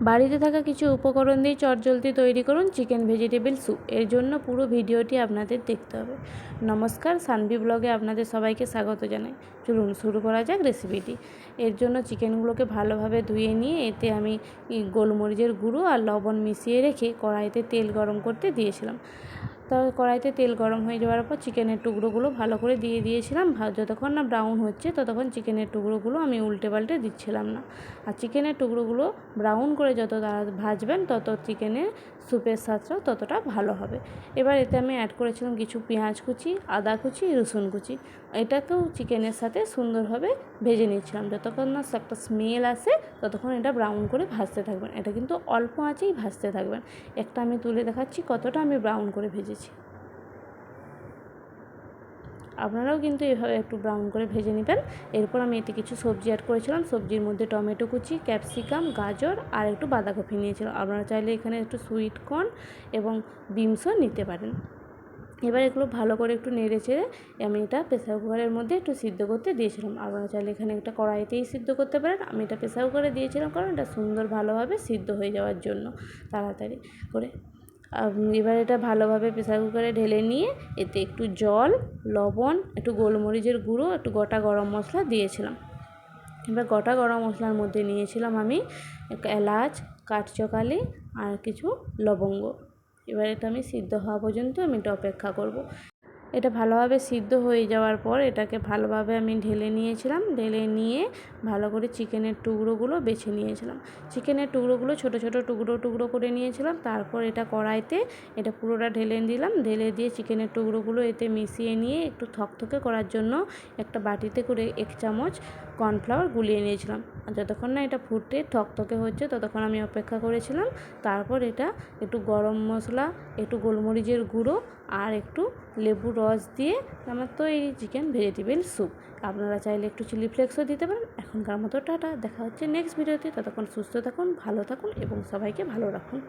বাড়িতে থাকা কিছু উপকরণ দিয়ে চটজলদি তৈরি করুন চিকেন ভেজিটেবল স্যুপ। এর জন্য পুরো ভিডিওটি আপনাদের দেখতে হবে। নমস্কার, সানভি ব্লগে আপনাদের সবাইকে স্বাগত জানাই। চলুন শুরু করা যাক রেসিপিটি। এর জন্য চিকেনগুলোকে ভালোভাবে ধুয়ে নিয়ে এতে আমি গোলমরিচের গুঁড়ো আর লবণ মিশিয়ে রেখে কড়াইতে তেল গরম করতে দিয়েছিলাম। কড়াইতে তেল গরম হয়ে যাওয়ার পর চিকেনের টুকরোগুলো ভালো করে দিয়ে দিয়েছিলাম। যতক্ষণ না ব্রাউন হচ্ছে ততক্ষণ চিকেনের টুকরোগুলো আমি উল্টে পাল্টে দিচ্ছিলাম না। আর চিকেনের টুকরোগুলো ব্রাউন করে যত ভাজবেন তত চিকেনের স্যুপের স্বাদটাও ততটা ভালো হবে। এবার এতে আমি অ্যাড করেছিলাম কিছু পেঁয়াজ কুচি, আদা কুচি, রসুন কুচি। এটাকেও চিকেনের সাথে সুন্দরভাবে ভেজে নিচ্ছিলাম। যতক্ষণ না একটা স্মেল আসে ততক্ষণ এটা ব্রাউন করে ভাজতে থাকবেন। এটা কিন্তু অল্প আঁচেই ভাজতে থাকবেন। একটা আমি তুলে দেখাচ্ছি কতটা আমি ব্রাউন করে ভেজেছি। আপনারাও কিন্তু এভাবে একটু ব্রাউন করে ভেজে নেবেন। এরপর আমি এতে কিছু সবজি অ্যাড করেছিলাম। সবজির মধ্যে টমেটো কুচি, ক্যাপসিকাম, গাজর আর একটু বাঁধাকপি নিয়েছিলাম। আপনারা চাইলে এখানে একটু সুইট কর্ন এবং বিনসও নিতে পারেন। এবার এগুলো ভালো করে একটু নেড়ে চেড়ে আমি এটা প্রেসার কুকারের মধ্যে একটু সিদ্ধ করতে দিয়েছিলাম। আপনারা চাইলে এখানে একটা কড়াইতেই সিদ্ধ করতে পারেন। আমি এটা প্রেসার কুকারে দিয়েছিলাম কারণ এটা সুন্দর ভালোভাবে সিদ্ধ হয়ে যাওয়ার জন্য তাড়াতাড়ি করে। এবার এটা ভালোভাবে প্রেসার কুকারে ঢেলে নিয়ে এতে একটু জল, লবণ, একটু গোলমরিচের গুঁড়ো, একটু গোটা গরম মশলা দিয়েছিলাম। এবার গোটা গরম মশলার মধ্যে নিয়েছিলাম আমি এলাচ, কাঠচকালি আর কিছু লবঙ্গ। এবার এটা আমি সিদ্ধ হওয়া পর্যন্ত আমি এটা অপেক্ষা করব। এটা ভালোভাবে সিদ্ধ হয়ে যাওয়ার পর এটাকে ভালোভাবে আমি ঢেলে নিয়েছিলাম। ঢেলে নিয়ে ভালো করে চিকেনের টুকরোগুলো বেছে নিয়েছিলাম। চিকেনের টুকরোগুলো ছোট ছোট টুকরো করে নিয়েছিলাম। তারপর এটা কড়াইতে এটা পুরোটা ঢেলে দিলাম। ঢেলে দিয়ে চিকেনের টুকরোগুলো এতে মিশিয়ে নিয়ে একটু থকথকে করার জন্য একটা বাটিতে করে 1 চামচ কর্নফ্লাওয়ার গুলিয়ে নিয়েছিলাম। আর যতক্ষণ না এটা ফুটে থকথকে হচ্ছে ততক্ষণ আমি অপেক্ষা করেছিলাম। তারপর এটা একটু গরম মশলা, একটু গোলমরিচের গুঁড়ো আর একটু লেবুর রস দিয়ে আমার তৈরি চিকেন ভেজিটেবল স্যুপ। আপনারা চাইলে একটু চিলি ফ্লেক্সও দিতে পারেন। এখনকার মতো টাটা, দেখা হচ্ছে নেক্সট ভিডিওতে। ততক্ষণ সুস্থ থাকুন, ভালো থাকুন এবং সবাইকে ভালো রাখুন।